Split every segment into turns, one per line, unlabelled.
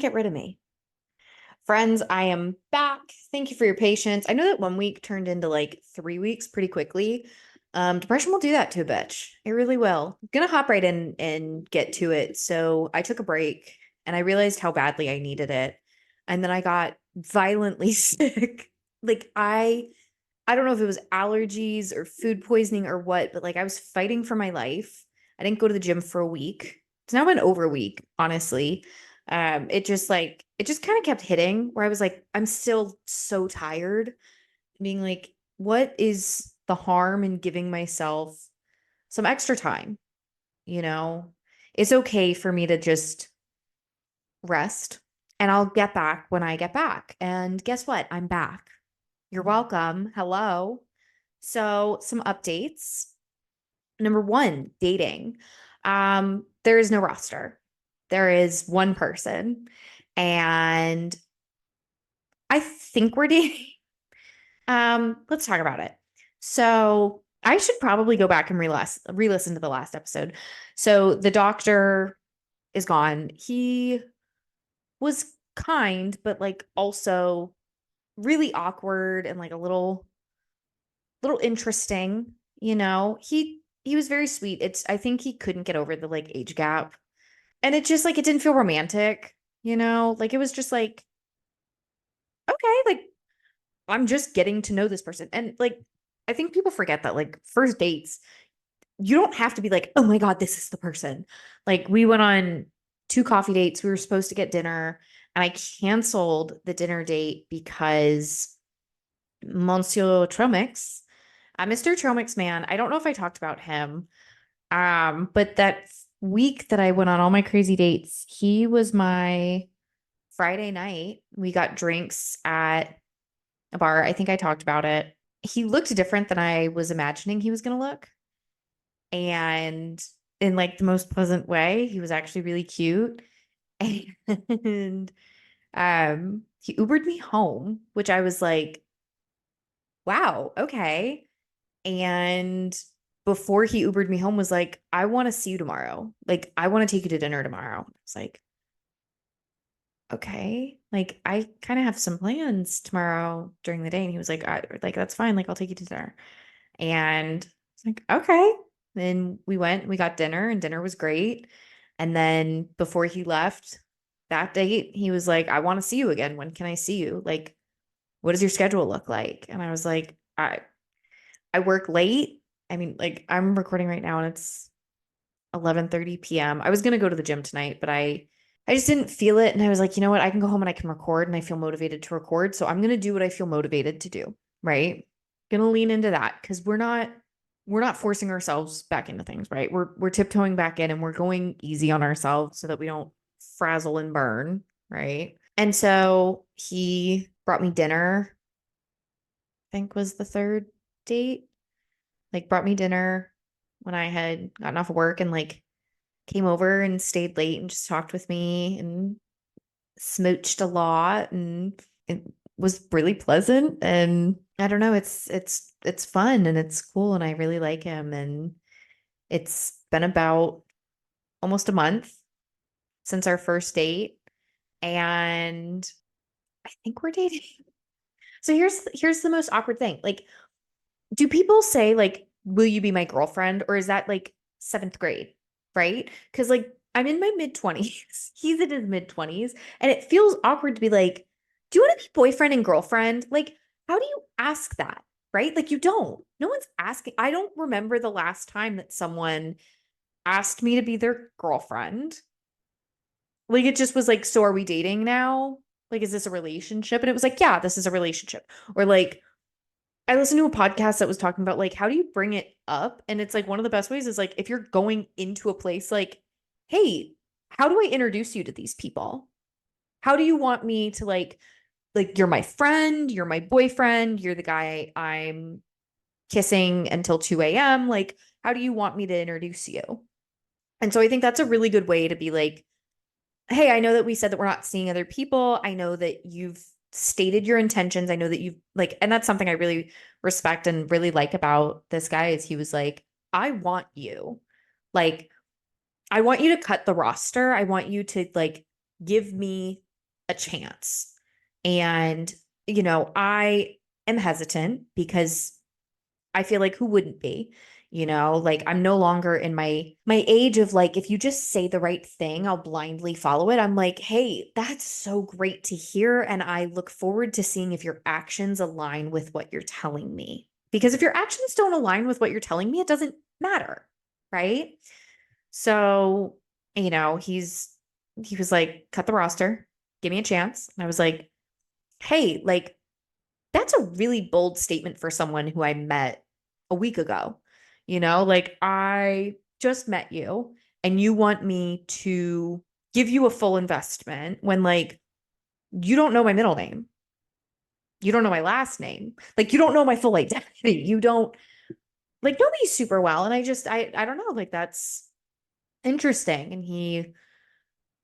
get rid of me. Friends, I am back. Thank you for your patience. I know that 1 week turned into like 3 weeks pretty quickly. Depression will do that to a bitch. It really will. I'm gonna hop right in and get to it. So I took a break and I realized how badly I needed it. And then I got violently sick. Like I don't know if it was allergies or food poisoning or what, but like I was fighting for my life. I didn't go to the gym for a week. It's now been over a week, honestly. It just kind of kept hitting where I was like, I'm still so tired, being like, what is the harm in giving myself some extra time? You know, it's okay for me to just rest and I'll get back when I get back. And guess what? I'm back. You're welcome. Hello. So, some updates. Number one, dating. There is no roster. There is one person, and I think we're dating. Let's talk about it. So, I should probably go back and re-listen to the last episode. So, the doctor is gone. He was kind, but like also really awkward and like a little interesting, you know. He was very sweet. It's I think he couldn't get over the like age gap. And it just like it didn't feel romantic, you know? Like it was just like, okay, like I'm just getting to know this person. And like I think people forget that like first dates, you don't have to be like, "Oh my God, this is the person." Like we went on two coffee dates. We were supposed to get dinner, and I canceled the dinner date because Monsieur Tromix, Mr. Tromix man, I don't know if I talked about him. But that week that I went on all my crazy dates, he was my Friday night. We got drinks at a bar. I think I talked about it. He looked different than I was imagining he was going to look. And in like the most pleasant way, he was actually really cute. And he Ubered me home, which I was like, wow, okay. And before he Ubered me home was like, I want to see you tomorrow. Like, I want to take you to dinner tomorrow. I was like, okay. Like, I kind of have some plans tomorrow during the day. And he was like, like, that's fine. Like, I'll take you to dinner. And it's like, okay. Then we went, we got dinner, and dinner was great. And then before he left that date, he was like, I want to see you again. When can I see you? Like, what does your schedule look like? And I was like, I work late. I mean, like I'm recording right now and it's 11:30 p.m. I was going to go to the gym tonight, but I just didn't feel it and I was like, "You know what? I can go home and I can record and I feel motivated to record. So I'm going to do what I feel motivated to do, right? Going to lean into that cuz we're not forcing ourselves back into things, right? We're tiptoeing back in and we're going easy on ourselves so that we don't frazzle and burn, right? And so he brought me dinner, I think was the third date, like brought me dinner when I had gotten off of work and like came over and stayed late and just talked with me and smooched a lot and it was really pleasant and I don't know, it's fun and it's cool and I really like him and it's been about almost a month since our first date and I think we're dating. So here's the most awkward thing. Like do people say like, will you be my girlfriend? Or is that like seventh grade? Right? Because like I'm in my mid 20s. He's in his mid 20s. And it feels awkward to be like, do you want to be boyfriend and girlfriend? Like, how do you ask that? Right? Like you don't. No one's asking. I don't remember the last time that someone asked me to be their girlfriend. Like it just was like, so are we dating now? Like, is this a relationship? And it was like, yeah, this is a relationship. Or like, I listened to a podcast that was talking about like how do you bring it up? And it's like one of the best ways is like if you're going into a place like, hey, how do I introduce you to these people? How do you want me to like you're my friend, you're my boyfriend, you're the guy I'm kissing until 2 a.m. Like, how do you want me to introduce you? And so I think that's a really good way to be like, hey, I know that we said that we're not seeing other people. I know that you've stated your intentions. I know that you've like, and that's something I really respect and really like about this guy is he was like, I want you. Like, I want you to cut the roster. I want you to like give me a chance. And, I am hesitant because I feel like who wouldn't be? Like I'm no longer in my age of like if you just say the right thing, I'll blindly follow it. I'm like, "Hey, that's so great to hear and I look forward to seeing if your actions align with what you're telling me." Because if your actions don't align with what you're telling me, it doesn't matter, right? So, he was like, "Cut the roster. Give me a chance." And I was like, "Hey, like that's a really bold statement for someone who I met a week ago. Like I just met you and you want me to give you a full investment when like you don't know my middle name. You don't know my last name. Like you don't know my full identity. You don't like know me super well. And I don't know, like that's interesting. And he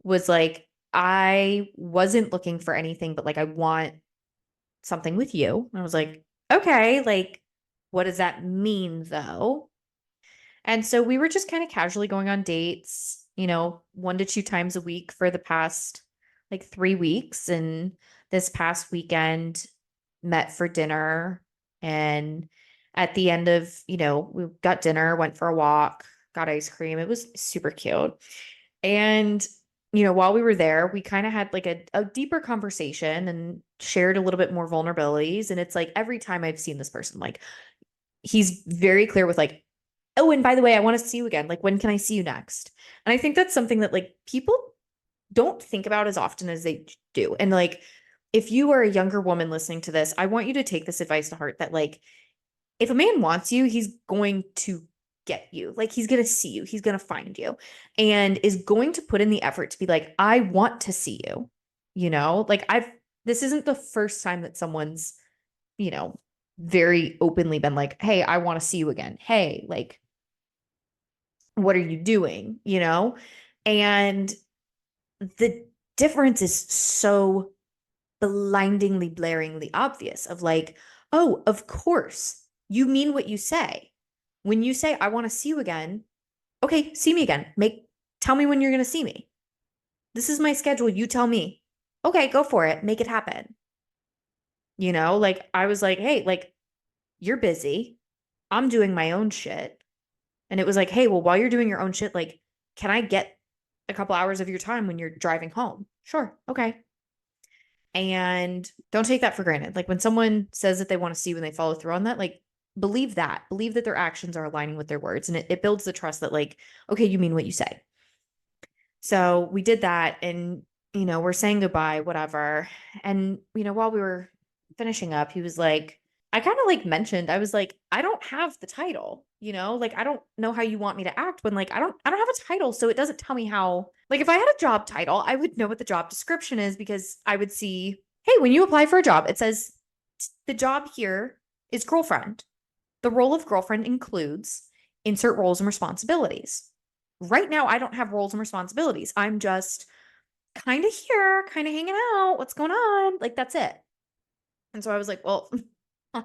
was like, I wasn't looking for anything, but like I want something with you. And I was like, okay, like, what does that mean though? And so we were just kind of casually going on dates, 1 to 2 times a week for the past like 3 weeks. And this past weekend, met for dinner. And at the end of, we got dinner, went for a walk, got ice cream. It was super cute. And, while we were there, we kind of had like a deeper conversation and shared a little bit more vulnerabilities. And it's like every time I've seen this person, like he's very clear with like, oh, and by the way, I want to see you again. Like, when can I see you next? And I think that's something that like people don't think about as often as they do. And like, if you are a younger woman listening to this, I want you to take this advice to heart that like, if a man wants you, he's going to get you. Like he's going to see you, he's going to find you and is going to put in the effort to be like, I want to see you. Like this isn't the first time that someone's, you know, very openly been like, hey, I want to see you again. Hey, like, what are you doing? And the difference is so blindingly, blaringly obvious of like, oh, of course, you mean what you say. When you say, I want to see you again, okay, see me again. Tell me when you're going to see me. This is my schedule. You tell me. Okay, go for it. Make it happen. Like I was like, hey, like you're busy. I'm doing my own shit. And it was like, hey, well, while you're doing your own shit, like, can I get a couple hours of your time when you're driving home? Sure. Okay. And don't take that for granted. Like when someone says that they want to see when they follow through on that, like believe that. Believe that their actions are aligning with their words. And it builds the trust that, like, okay, you mean what you say. So we did that and, we're saying goodbye, whatever. And, while we were finishing up, he was like, I kind of like mentioned, I was like, I don't have the title, like I don't know how you want me to act when like I don't have a title. So it doesn't tell me how, like if I had a job title, I would know what the job description is because I would see, hey, when you apply for a job, it says the job here is girlfriend. The role of girlfriend includes insert roles and responsibilities. Right now, I don't have roles and responsibilities. I'm just kind of here, kind of hanging out. What's going on? Like, that's it. And so I was like, well, I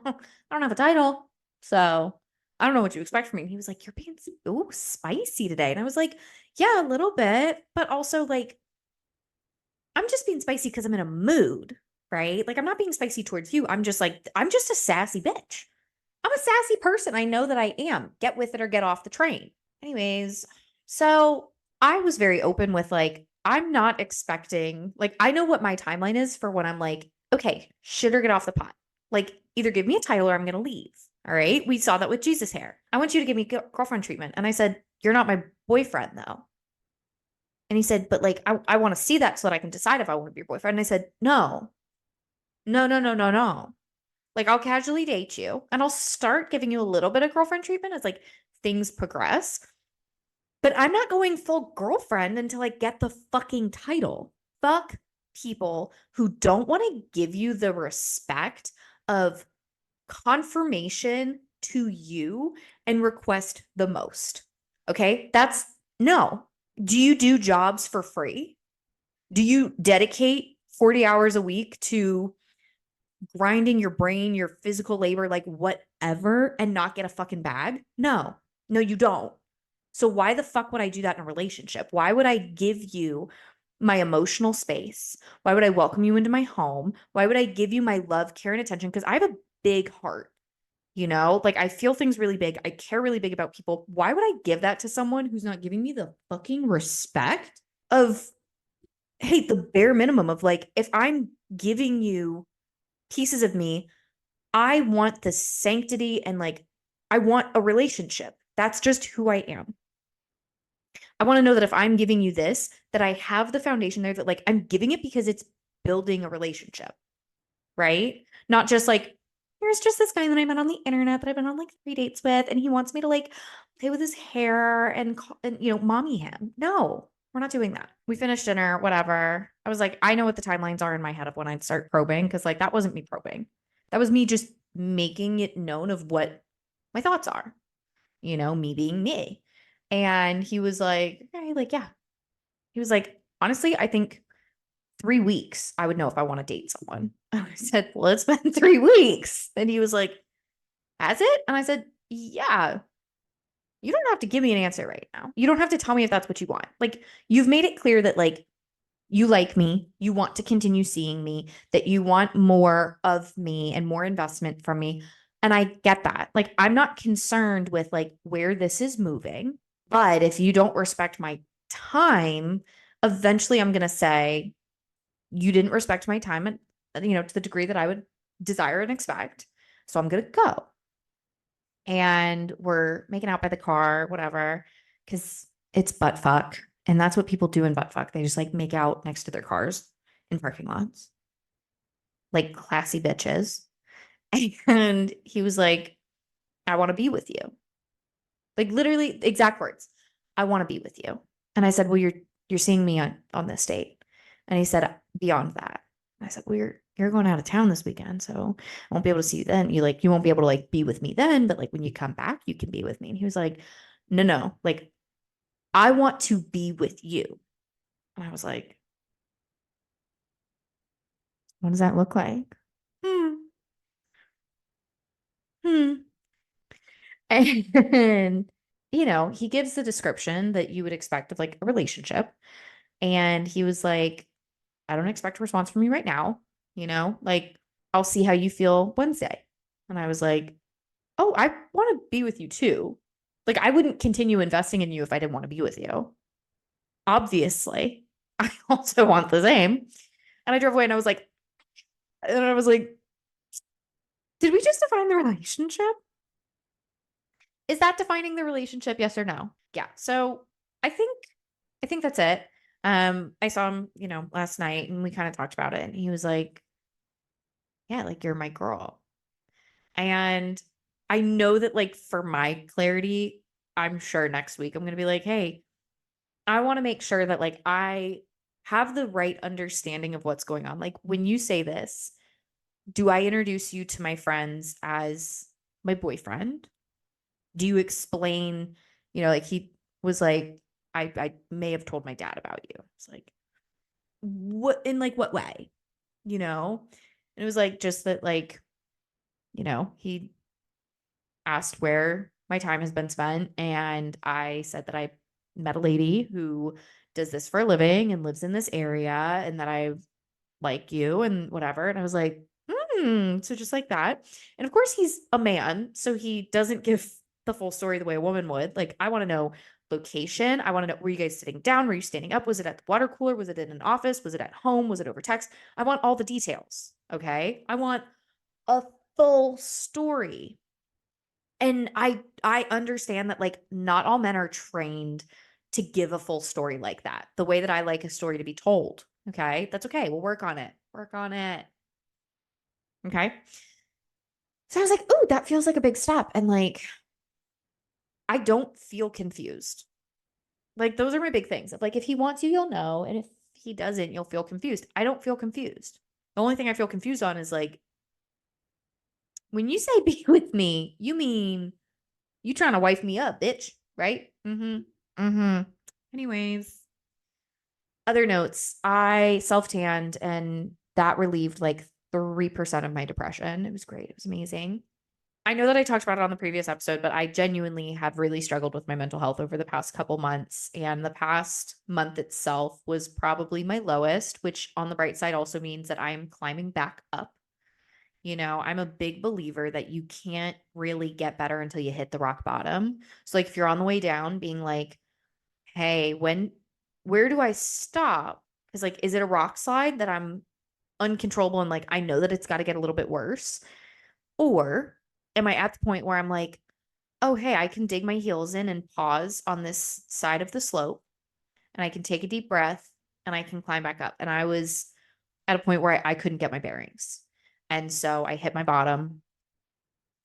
don't have a title. So I don't know what you expect from me. And he was like, you're being so spicy today. And I was like, yeah, a little bit. But also, like, I'm just being spicy because I'm in a mood, right? Like, I'm not being spicy towards you. I'm just like, I'm just a sassy bitch. I'm a sassy person. I know that I am. Get with it or get off the train. Anyways, so I was very open with like, I'm not expecting, like, I know what my timeline is for when I'm like, okay, shit or get off the pot. Like, either give me a title or I'm going to leave. All right. We saw that with Jesus hair. I want you to give me girlfriend treatment. And I said, you're not my boyfriend though. And he said, but like, I want to see that so that I can decide if I want to be your boyfriend. And I said, no, no, no, no, no, no. Like I'll casually date you and I'll start giving you a little bit of girlfriend treatment as like things progress. But I'm not going full girlfriend until I get the fucking title. Fuck people who don't want to give you the respect of confirmation to you and request the most. Okay? That's no. Do you do jobs for free? Do you dedicate 40 hours a week to grinding your brain, your physical labor, like whatever, and not get a fucking bag? No, no, you don't. So why the fuck would I do that in a relationship? Why would I give you my emotional space? Why would I welcome you into my home? Why would I give you my love, care, and attention? Because I have a big heart, like I feel things really big. I care really big about people. Why would I give that to someone who's not giving me the fucking respect of, hey, the bare minimum of like, if I'm giving you pieces of me, I want the sanctity and like, I want a relationship. That's just who I am. I want to know that if I'm giving you this, that I have the foundation there, that like I'm giving it because it's building a relationship, right? Not just like, here's just this guy that I met on the internet that I've been on like 3 dates with, and he wants me to like play with his hair and mommy him. No, we're not doing that. We finished dinner, whatever. I was like, I know what the timelines are in my head of when I'd start probing, because like that wasn't me probing. That was me just making it known of what my thoughts are, me being me. And he was like, okay, like, yeah. He was like, honestly, I think 3 weeks, I would know if I want to date someone. I said, well, it's been 3 weeks. And he was like, has it? And I said, yeah. You don't have to give me an answer right now. You don't have to tell me if that's what you want. Like, you've made it clear that, like, you like me, you want to continue seeing me, that you want more of me and more investment from me. And I get that. Like, I'm not concerned with like where this is moving. But if you don't respect my time, eventually I'm going to say, you didn't respect my time and to the degree that I would desire and expect. So I'm going to go. And we're making out by the car, whatever, because it's butt fuck. And that's what people do in butt fuck. They just like make out next to their cars in parking lots, like classy bitches. And he was like, I want to be with you. Like literally exact words. I want to be with you. And I said, well, you're seeing me on this date. And he said, beyond that. And I said, well, you're going out of town this weekend, so I won't be able to see you then. You won't be able to like be with me then, but like when you come back, you can be with me. And he was like, no, like I want to be with you. And I was like, what does that look like? Hmm. Hmm. And he gives the description that you would expect of like a relationship. And he was like, I don't expect a response from you right now. Like I'll see how you feel Wednesday. And I was like, oh, I want to be with you too. Like I wouldn't continue investing in you if I didn't want to be with you. Obviously, I also want the same. And I drove away and I was like, did we just define the relationship? Is that defining the relationship? Yes or no? Yeah. So I think I think that's it. I saw him, last night and we kind of talked about it. And he was like, yeah, like you're my girl. And I know that like for my clarity, I'm sure next week I'm gonna be like, hey, I want to make sure that like I have the right understanding of what's going on. Like when you say this, do I introduce you to my friends as my boyfriend? Do you explain, like he was like, I may have told my dad about you. It's like, what in like what way? And it was like just that like, he asked where my time has been spent. And I said that I met a lady who does this for a living and lives in this area and that I like you and whatever. And I was like, so just like that. And of course, he's a man. So he doesn't give the full story the way a woman would. Like, I want to know location. I want to know, were you guys sitting down? Were you standing up? Was it at the water cooler? Was it in an office? Was it at home? Was it over text? I want all the details. Okay. I want a full story. And I understand that like not all men are trained to give a full story like that. The way that I like a story to be told. Okay? That's okay. We'll work on it. Work on it. Okay? So I was like, "Ooh, that feels like a big step." And like I don't feel confused. Like those are my big things. Like if he wants you, you'll know, and if he doesn't, you'll feel confused. I don't feel confused. The only thing I feel confused on is like when you say be with me, you mean you trying to wife me up, bitch, right? Mm-hmm. Mm-hmm. Anyways, other notes. I self-tanned and that relieved like 3% of my depression. It was great. It was amazing. I know that I talked about it on the previous episode, but I genuinely have really struggled with my mental health over the past couple months. And the past month itself was probably my lowest, which on the bright side also means that I'm climbing back up. I'm a big believer that you can't really get better until you hit the rock bottom. So, like, if you're on the way down, being like, hey, where do I stop? Because, like, is it a rock slide that I'm uncontrollable and like I know that it's got to get a little bit worse? Or am I at the point where I'm like, oh, hey, I can dig my heels in and pause on this side of the slope and I can take a deep breath and I can climb back up. And I was at a point where I couldn't get my bearings. And so I hit my bottom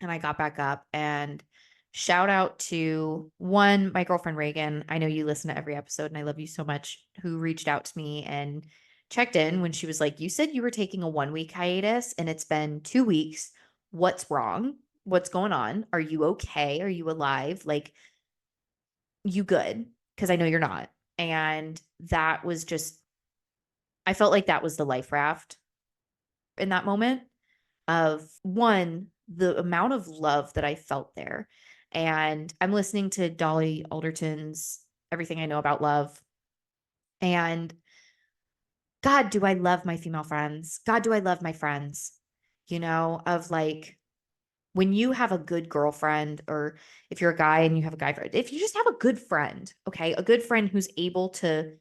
and I got back up. And shout out to one, my girlfriend Reagan. I know you listen to every episode and I love you so much, who reached out to me and checked in when she was like, you said you were taking a 1 week hiatus and it's been 2 weeks. What's wrong? What's going on? Are you okay? Are you alive? Like, you good? Because I know you're not. And that was just, I felt like that was the life raft in that moment of one, the amount of love that I felt there. And I'm listening to Dolly Alderton's Everything I Know About Love. And God, do I love my female friends? God, do I love my friends? Of like, when you have a good girlfriend, or if you're a guy and you have a guy friend, if you just have a good friend, okay, a good friend who's able to,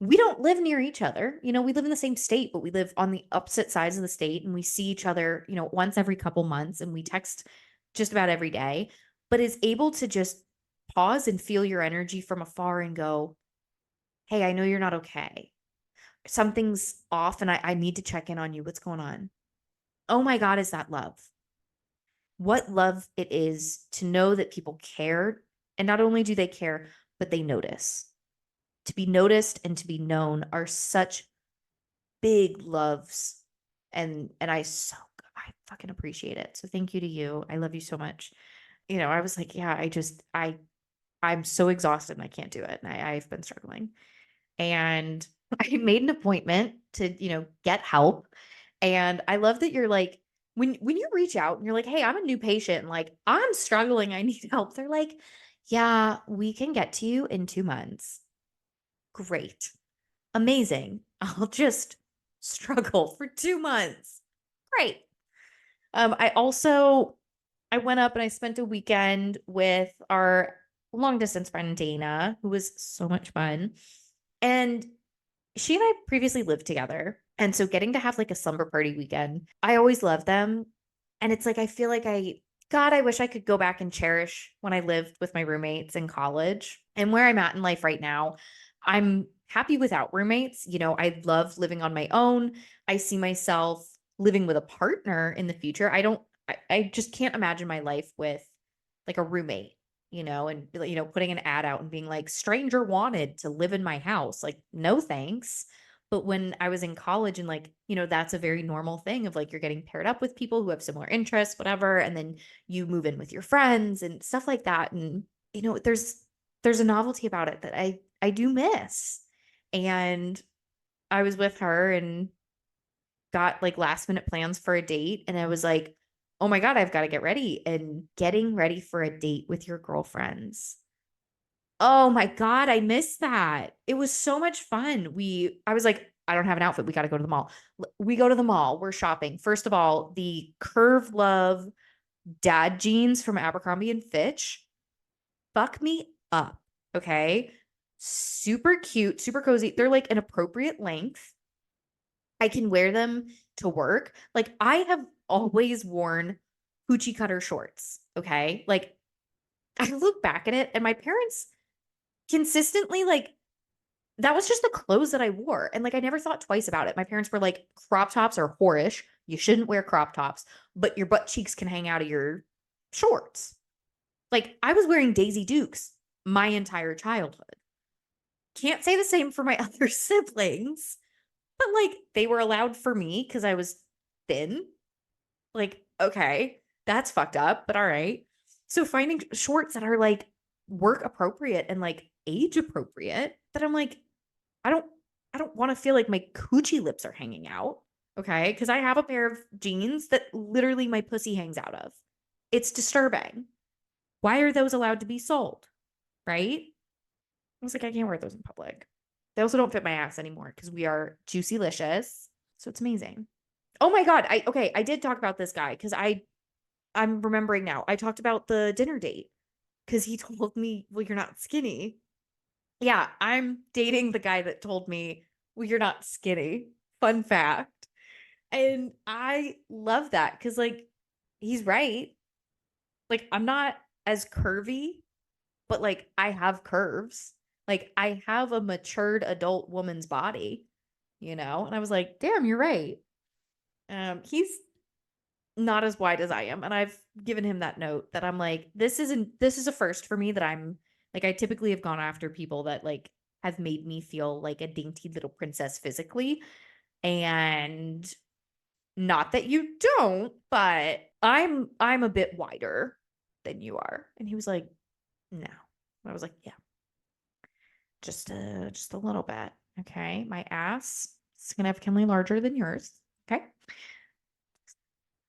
we don't live near each other. We live in the same state, but we live on the opposite sides of the state and we see each other, once every couple months and we text just about every day, but is able to just pause and feel your energy from afar and go, hey, I know you're not okay. Something's off and I need to check in on you. What's going on? Oh my God, is that love? What love it is to know that people care. And not only do they care, but they notice. To be noticed and to be known are such big loves. And I fucking appreciate it. So thank you to you. I love you so much. I was like, yeah, I'm so exhausted and I can't do it. And I've been struggling. And I made an appointment to, get help. And I love that you're like, when you reach out and you're like, hey, I'm a new patient and like I'm struggling, I need help. They're like, yeah, we can get to you in 2 months. Great. Amazing. I'll just struggle for 2 months. Great. I went up and I spent a weekend with our long distance friend Dana, who was so much fun. And she and I previously lived together. And so getting to have like a slumber party weekend, I always loved them. And it's like, I feel like God, I wish I could go back and cherish when I lived with my roommates in college. And where I'm at in life right now, I'm happy without roommates. I love living on my own. I see myself living with a partner in the future. I just can't imagine my life with like a roommate, and putting an ad out and being like, stranger wanted to live in my house. Like, no thanks. But when I was in college and like, that's a very normal thing of like, you're getting paired up with people who have similar interests, whatever. And then you move in with your friends and stuff like that. And, there's a novelty about it that I do miss. And I was with her and got like last minute plans for a date. And I was like, oh my God, I've got to get ready. And getting ready for a date with your girlfriends. Oh my God, I missed that. It was so much fun. I was like, I don't have an outfit. We got to go to the mall. We go to the mall. We're shopping. First of all, the Curve Love dad jeans from Abercrombie and Fitch fuck me up. Okay. Super cute, super cozy. They're like an appropriate length. I can wear them to work. Like, I have always worn hoochie cutter shorts. Okay. Like, I look back at it and my parents consistently, like, that was just the clothes that I wore. And like, I never thought twice about it. My parents were like, crop tops are whorish. You shouldn't wear crop tops, but your butt cheeks can hang out of your shorts. Like, I was wearing Daisy Dukes my entire childhood. Can't say the same for my other siblings, but like, they were allowed for me because I was thin. Like, okay, that's fucked up, but all right. So finding shorts that are like work appropriate and like age appropriate, that I'm like, I don't I don't want to feel like my coochie lips are hanging out. Okay. Cause I have a pair of jeans that literally my pussy hangs out of. It's disturbing. Why are those allowed to be sold? Right? I was like, I can't wear those in public. They also don't fit my ass anymore because we are juicy-licious. So it's amazing. Oh my God. I did talk about this guy because I'm remembering now. I talked about the dinner date because he told me, well, you're not skinny. Yeah, I'm dating the guy that told me, well, you're not skinny. Fun fact. And I love that because, like, he's right. Like, I'm not as curvy, but like, I have curves. Like, I have a matured adult woman's body, you know? And I was like, damn, you're right. He's not as wide as I am. And I've given him that note that I'm like, this is a first for me that I'm like, I typically have gone after people that like have made me feel like a dainty little princess physically. And not that you don't, but I'm a bit wider than you are. And he was like, no. I was like, yeah, just a little bit. Okay. My ass is significantly larger than yours. Okay.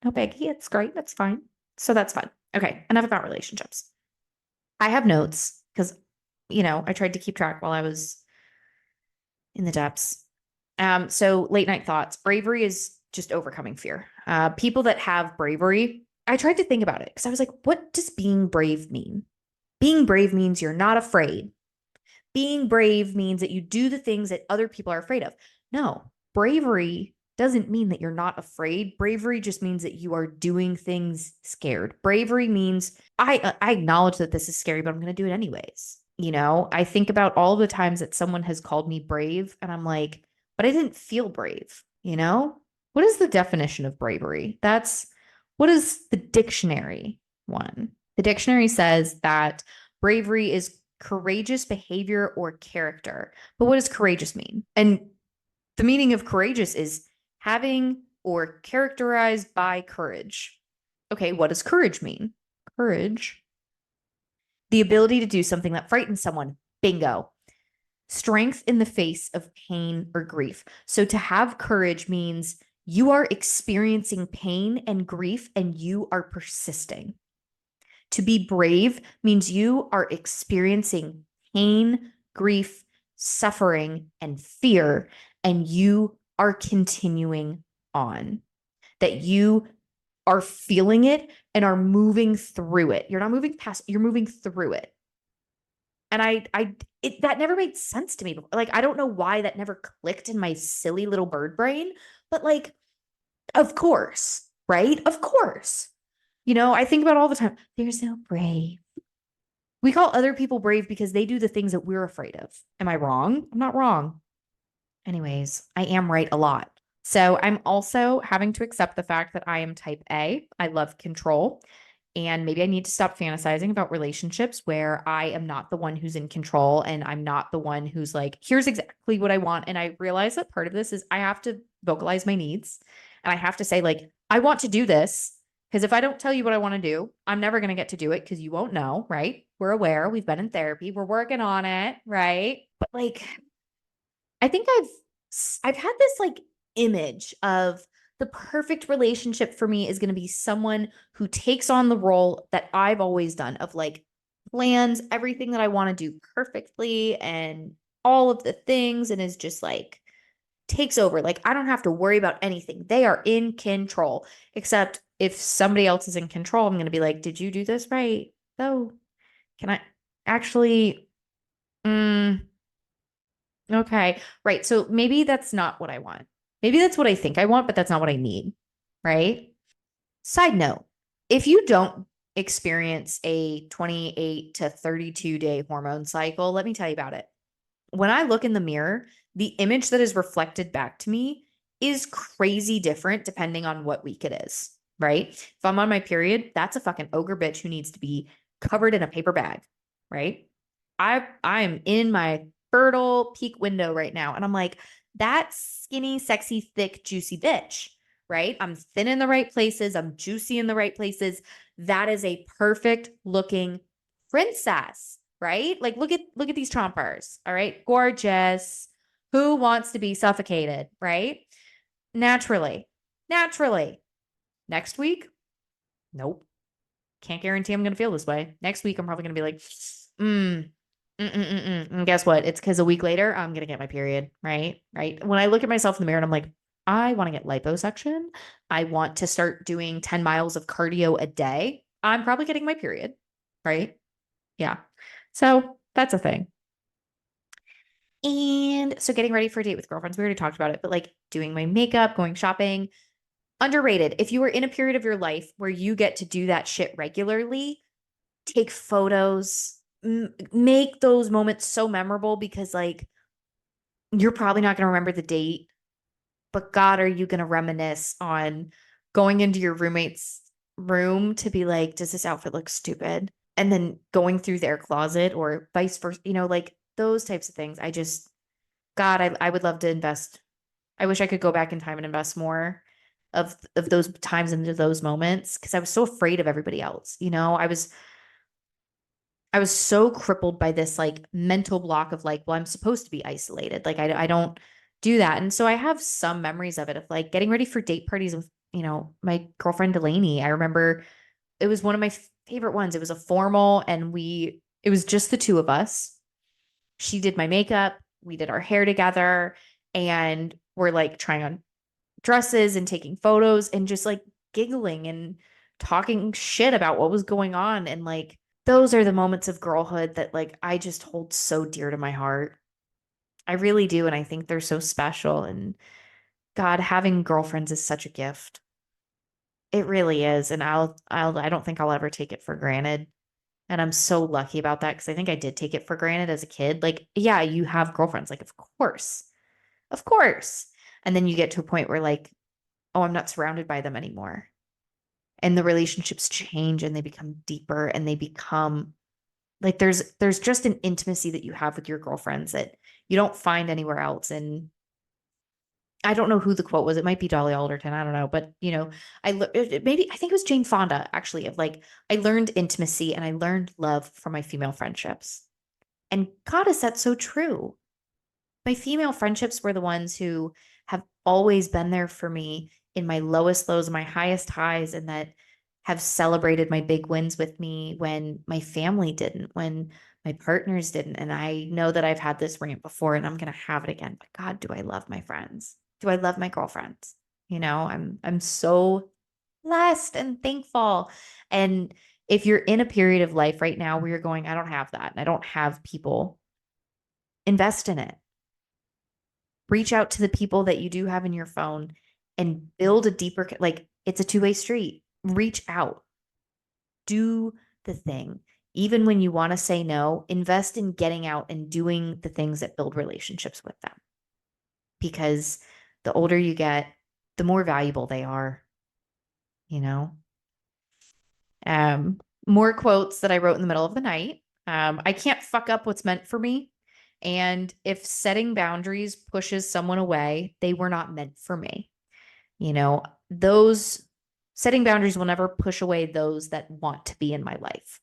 No biggie. It's great. That's fine. So that's fun. Okay. Enough about relationships. I have notes because, I tried to keep track while I was in the depths. So late night thoughts. Bravery is just overcoming fear. People that have bravery, I tried to think about it because I was like, what does being brave mean? Being brave means you're not afraid. Being brave means that you do the things that other people are afraid of. No, bravery doesn't mean that you're not afraid. Bravery just means that you are doing things scared. Bravery means I acknowledge that this is scary, but I'm going to do it anyways. I think about all the times that someone has called me brave and I'm like, but I didn't feel brave, What is the definition of bravery? What is the dictionary one? The dictionary says that bravery is courageous behavior or character. But what does courageous mean? And the meaning of courageous is having or characterized by courage. Okay, what does courage mean? Courage, the ability to do something that frightens someone. Bingo. Strength in the face of pain or grief. So to have courage means you are experiencing pain and grief and you are persisting. To be brave means you are experiencing pain, grief, suffering, and fear, and you are continuing on. That you are feeling it and are moving through it. You're not moving past, you're moving through it. And that never made sense to me. Like, I don't know why that never clicked in my silly little bird brain, but like, of course, right? Of course. I think about all the time. They're so brave. We call other people brave because they do the things that we're afraid of. Am I wrong? I'm not wrong. Anyways, I am right a lot. So I'm also having to accept the fact that I am type A. I love control. And maybe I need to stop fantasizing about relationships where I am not the one who's in control and I'm not the one who's like, here's exactly what I want. And I realize that part of this is I have to vocalize my needs and I have to say, like, I want to do this. Because if I don't tell you what I want to do, I'm never going to get to do it because you won't know, right? We're aware. We've been in therapy. We're working on it, right? But like, I think I've had this like image of the perfect relationship for me is going to be someone who takes on the role that I've always done of like plans everything that I want to do perfectly and all of the things and is just like takes over. Like I don't have to worry about anything. They are in control. Except if somebody else is in control, I'm going to be like, "Did you do this right?" Oh, can I actually okay. Right. So maybe that's not what I want. Maybe that's what I think I want, but that's not what I need. Right. Side note, if you don't experience a 28 to 32-day hormone cycle, let me tell you about it. When I look in the mirror, the image that is reflected back to me is crazy different depending on what week it is. Right. If I'm on my period, that's a fucking ogre bitch who needs to be covered in a paper bag. Right. I'm in my fertile peak window right now. And I'm like, that skinny, sexy, thick, juicy bitch, right? I'm thin in the right places. I'm juicy in the right places. That is a perfect looking princess, right? Like look at these chompers. All right. Gorgeous. Who wants to be suffocated, right? Naturally. Naturally. Next week, nope. can't guarantee I'm going to feel this way. Next week, I'm probably going to be like, mm, And guess what? It's because a week later, I'm going to get my period. Right. Right. When I look at myself in the mirror and I'm like, I want to get liposuction. I want to start doing 10 miles of cardio a day. I'm probably getting my period. Right. Yeah. So that's a thing. And so getting ready for a date with girlfriends, we already talked about it, but like doing my makeup, going shopping, underrated. If you are in a period of your life where you get to do that shit regularly, take photos, make those moments so memorable because like you're probably not going to remember the date, but God, are you going to reminisce on going into your roommate's room to be like, does this outfit look stupid? And then going through their closet or vice versa, like those types of things. God, I would love to invest. I wish I could go back in time and invest more of those times into those moments because I was so afraid of everybody else. I was so crippled by this like mental block of like, well, I'm supposed to be isolated. Like I don't do that. And so I have some memories of it of like getting ready for date parties with, my girlfriend Delaney. I remember it was one of my favorite ones. It was a formal and it was just the two of us. She did my makeup, we did our hair together, and we're like trying on dresses and taking photos and just like giggling and talking shit about what was going on. And like, those are the moments of girlhood that like I just hold so dear to my heart. I really do. And I think they're so special. And God, having girlfriends is such a gift. It really is. And I don't think I'll ever take it for granted. And I'm so lucky about that because I think I did take it for granted as a kid. Like, yeah, you have girlfriends. Like, of course, of course. And then you get to a point where like, oh, I'm not surrounded by them anymore. And the relationships change and they become deeper and they become like there's just an intimacy that you have with your girlfriends that you don't find anywhere else. And I don't know who the quote was. It might be Dolly Alderton. I don't know, but maybe I think it was Jane Fonda actually of like I learned intimacy and I learned love from my female friendships. And God, is that so true? My female friendships were the ones who have always been there for me in my lowest lows, my highest highs, and that have celebrated my big wins with me when my family didn't, when my partners didn't. And I know that I've had this rant before and I'm going to have it again. But God, do I love my friends? Do I love my girlfriends? I'm so blessed and thankful. And if you're in a period of life right now where you're going, I don't have that, and I don't have people, invest in it. Reach out to the people that you do have in your phone and build a deeper, like it's a two-way street. Reach out, do the thing. Even when you want to say no, invest in getting out and doing the things that build relationships with them. Because the older you get, the more valuable they are, you know? More quotes that I wrote in the middle of the night. I can't fuck up what's meant for me. And if setting boundaries pushes someone away, they were not meant for me. Those setting boundaries will never push away those that want to be in my life.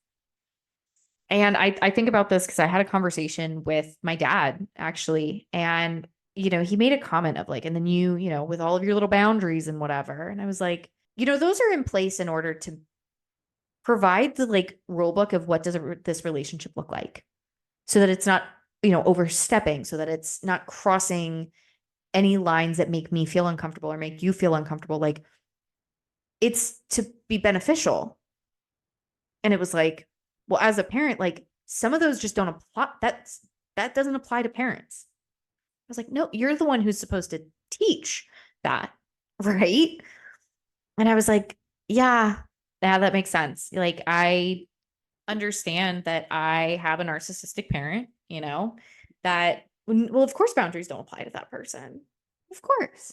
And I think about this because I had a conversation with my dad actually. And, he made a comment of like, and then with all of your little boundaries and whatever. And I was like, those are in place in order to provide the like rule book of what does this relationship look like so that it's not, overstepping, so that it's not crossing any lines that make me feel uncomfortable or make you feel uncomfortable. Like it's to be beneficial. And it was like, well, as a parent, like some of those just don't apply. That doesn't apply to parents. I was like, no, you're the one who's supposed to teach that. Right. And I was like, yeah, that makes sense. Like I understand that I have a narcissistic parent, that, well, of course, boundaries don't apply to that person. Of course.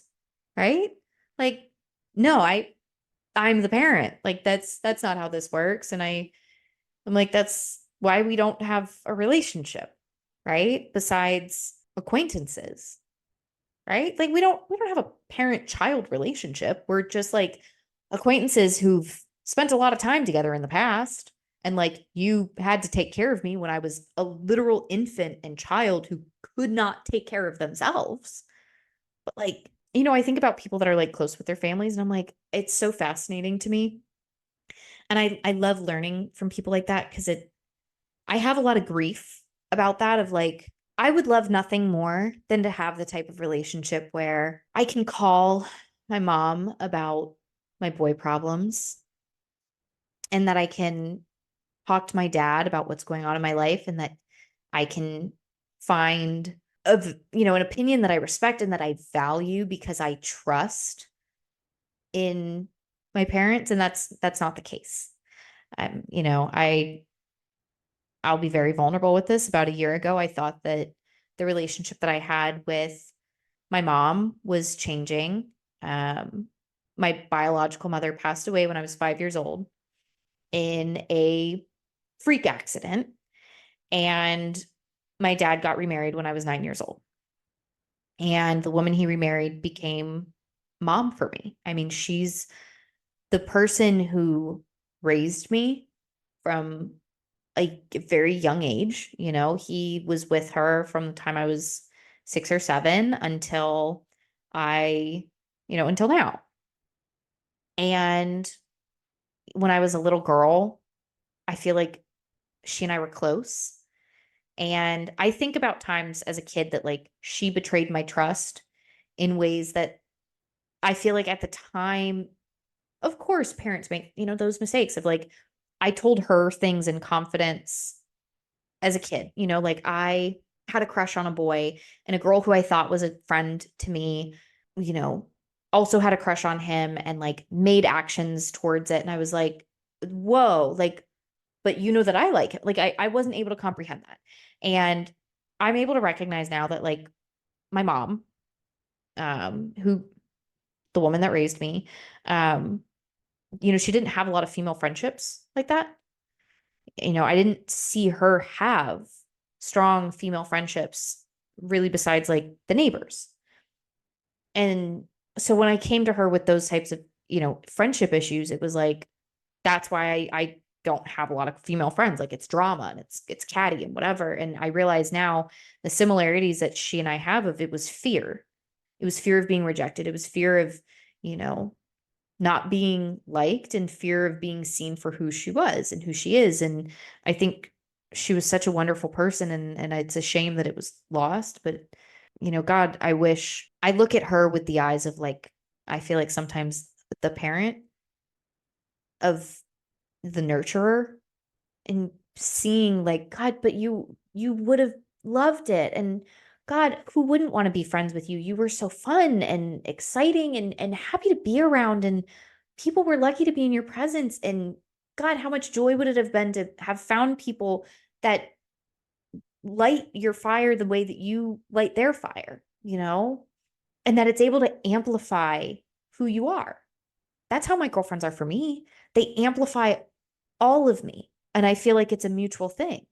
Right. Like, no, I'm the parent. Like, that's not how this works. And I'm like, that's why we don't have a relationship. Right. Besides acquaintances. Right. Like, we don't have a parent child relationship. We're just like acquaintances who've spent a lot of time together in the past. And like you had to take care of me when I was a literal infant and child who could not take care of themselves. But like, I think about people that are like close with their families and I'm like, it's so fascinating to me. And I love learning from people like that because I have a lot of grief about that of like, I would love nothing more than to have the type of relationship where I can call my mom about my boy problems and that I can talk to my dad about what's going on in my life and that I can find an opinion that I respect and that I value because I trust in my parents, and that's not the case. I'll be very vulnerable with this. About a year ago, I thought that the relationship that I had with my mom was changing. Um, my biological mother passed away when I was 5 years old in a freak accident, and my dad got remarried when I was 9 years old. And the woman he remarried became mom for me. I mean, she's the person who raised me from a very young age. He was with her from the time I was 6 or 7 until now. And when I was a little girl, I feel like she and I were close. And I think about times as a kid that like she betrayed my trust in ways that I feel like at the time, of course, parents make, those mistakes of like, I told her things in confidence as a kid, like I had a crush on a boy and a girl who I thought was a friend to me, you know, also had a crush on him and like made actions towards it. And I was like, whoa, like, but that I like it. Like I wasn't able to comprehend that. And I'm able to recognize now that like my mom, who the woman that raised me, um, she didn't have a lot of female friendships like that. I didn't see her have strong female friendships really besides like the neighbors. And so when I came to her with those types of, friendship issues, it was like, that's why I don't have a lot of female friends. Like it's drama and it's catty and whatever. And I realize now the similarities that she and I have of it was fear. It was fear of being rejected. It was fear of, you know, not being liked and fear of being seen for who she was and who she is. And I think she was such a wonderful person, and it's a shame that it was lost. But, God, I wish I look at her with the eyes of like, I feel like sometimes the parent of the nurturer and seeing like, God, but you would have loved it. And God, who wouldn't want to be friends with you? You were so fun and exciting and happy to be around, and people were lucky to be in your presence. And God, how much joy would it have been to have found people that light your fire the way that you light their fire, and that it's able to amplify who you are. That's how my girlfriends are for me. They amplify all of me. And I feel like it's a mutual thing.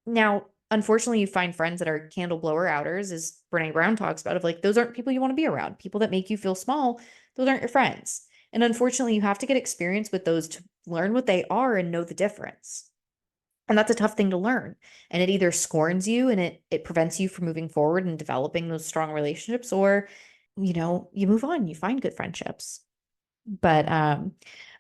Now, unfortunately, you find friends that are candle blower outers, as Brene Brown talks about, of like, those aren't people you want to be around. People that make you feel small, those aren't your friends. And unfortunately, you have to get experience with those to learn what they are and know the difference. And that's a tough thing to learn. And it either scorns you and it prevents you from moving forward and developing those strong relationships, or, you move on, you find good friendships. But a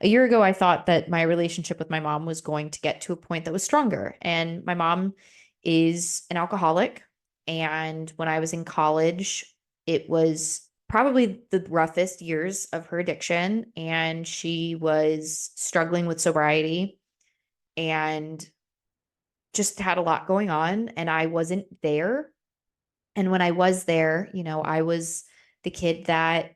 year ago, I thought that my relationship with my mom was going to get to a point that was stronger. And my mom is an alcoholic. And when I was in college, it was probably the roughest years of her addiction. And she was struggling with sobriety and just had a lot going on. And I wasn't there. And when I was there, I was the kid that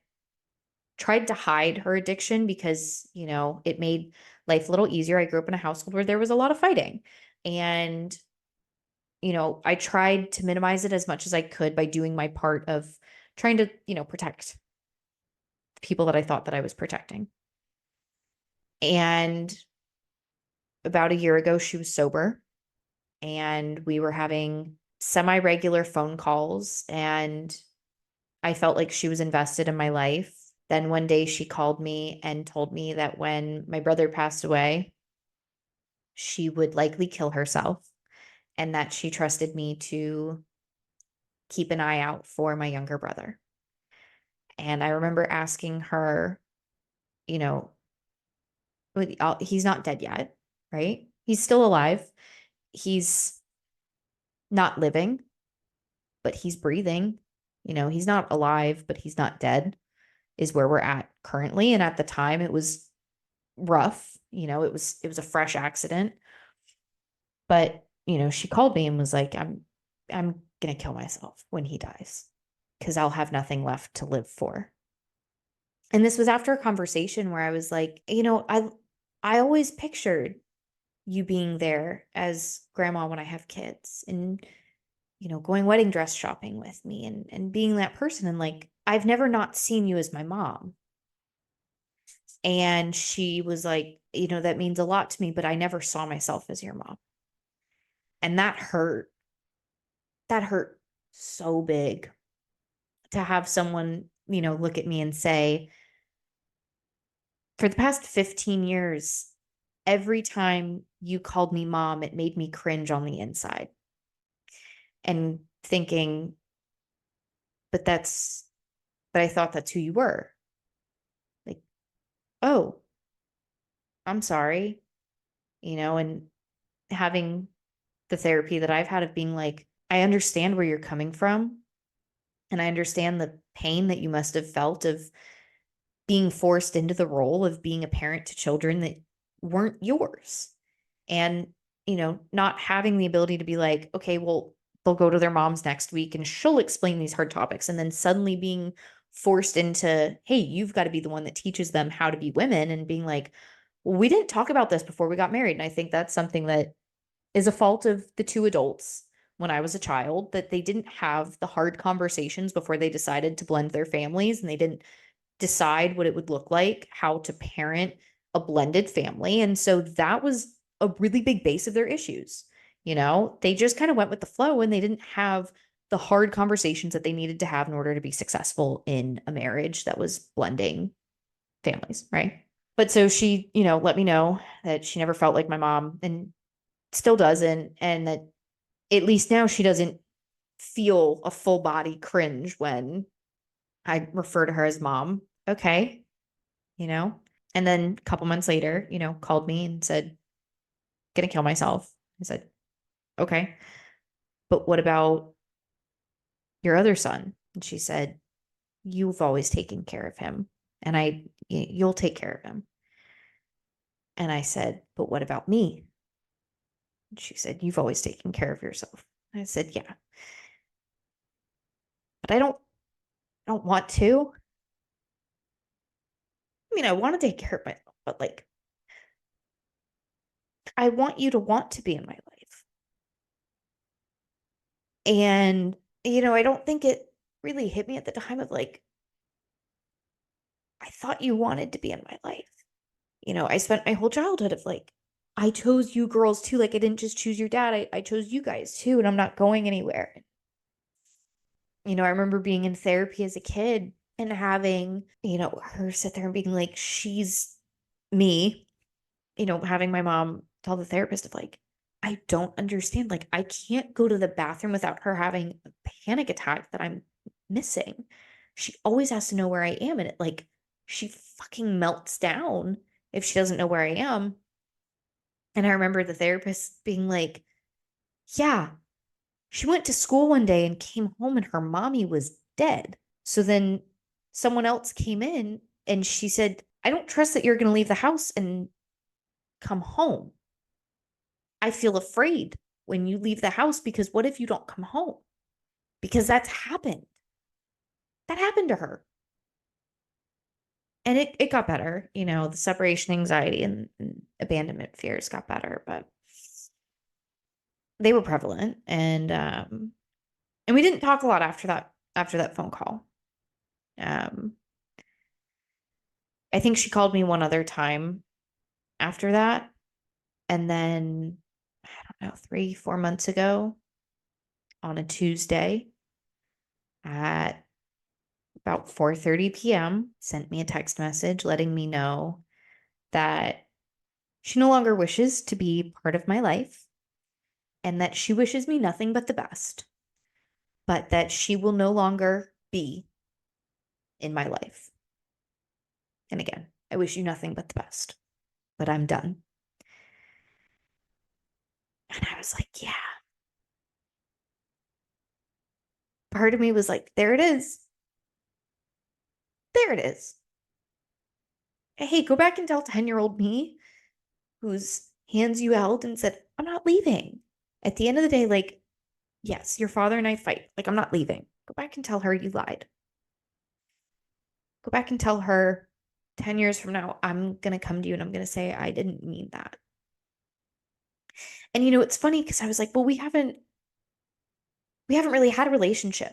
tried to hide her addiction because, it made life a little easier. I grew up in a household where there was a lot of fighting. And, I tried to minimize it as much as I could by doing my part of trying to, protect people that I thought that I was protecting. And about a year ago, she was sober and we were having semi-regular phone calls, and I felt like she was invested in my life. Then one day she called me and told me that when my brother passed away, she would likely kill herself and that she trusted me to keep an eye out for my younger brother. And I remember asking her, you know, he's not dead yet, right? He's still alive. He's not living, but he's breathing. He's not alive, but he's not dead, is where we're at currently. And at the time, it was rough. It was a fresh accident. But, she called me and was like, I'm gonna kill myself when he dies because I'll have nothing left to live for. And this was after a conversation where I was like, I always pictured you being there as grandma when I have kids and, going wedding dress shopping with me and being that person. And like, I've never not seen you as my mom. And she was like, that means a lot to me, but I never saw myself as your mom. And that hurt. That hurt so big to have someone, look at me and say, for the past 15 years, every time you called me mom, it made me cringe on the inside. And thinking, but but I thought that's who you were. Like, oh, I'm sorry, and having the therapy that I've had of being like, I understand where you're coming from. And I understand the pain that you must have felt of being forced into the role of being a parent to children that weren't yours. And, not having the ability to be like, okay, well, they'll go to their mom's next week and she'll explain these hard topics. And then suddenly being forced into, hey, you've got to be the one that teaches them how to be women, and being like, well, we didn't talk about this before we got married. And I think that's something that is a fault of the two adults when I was a child, that they didn't have the hard conversations before they decided to blend their families, and they didn't decide what it would look like, how to parent a blended family. And so that was a really big base of their issues. They just kind of went with the flow, and they didn't have the hard conversations that they needed to have in order to be successful in a marriage that was blending families, right? But so she, let me know that she never felt like my mom and still doesn't. And that at least now she doesn't feel a full body cringe when I refer to her as mom. Okay, you know? And then a couple months later, called me and said, gonna kill myself. I said, okay, but what about your other son? And she said, you've always taken care of him, and you'll take care of him. And I said, but what about me? And she said, you've always taken care of yourself. And I said, yeah, but I don't want to. I mean, I want to take care of myself, but like, I want you to want to be in my life. And, I don't think it really hit me at the time of like, I thought you wanted to be in my life. I spent my whole childhood of like, I chose you girls too. Like, I didn't just choose your dad, I chose you guys too, and I'm not going anywhere. I remember being in therapy as a kid and having, her sit there and being like, she's me, having my mom tell the therapist of like, I don't understand. Like, I can't go to the bathroom without her having a panic attack that I'm missing. She always has to know where I am. And she fucking melts down if she doesn't know where I am. And I remember the therapist being like, yeah, she went to school one day and came home and her mommy was dead. So then someone else came in and she said, I don't trust that you're going to leave the house and come home. I feel afraid when you leave the house because what if you don't come home? Because that's happened. That happened to her. And it got better. The separation anxiety and abandonment fears got better, but they were prevalent. And we didn't talk a lot after that phone call. Um, I think she called me one other time after that. And then, I don't know, 3, 4 months ago on a Tuesday at about 4:30 p.m., sent me a text message letting me know that she no longer wishes to be part of my life and that she wishes me nothing but the best, but that she will no longer be in my life. And again, I wish you nothing but the best. but I'm done. And I was like, yeah. Part of me was like, there it is. There it is. Hey, go back and tell 10-year-old me whose hands you held and said, I'm not leaving. At the end of the day, like, yes, your father and I fight. Like, I'm not leaving. Go back and tell her you lied. Go back and tell her 10 years from now, I'm going to come to you and I'm going to say, I didn't mean that. And it's funny because I was like, well, we haven't really had a relationship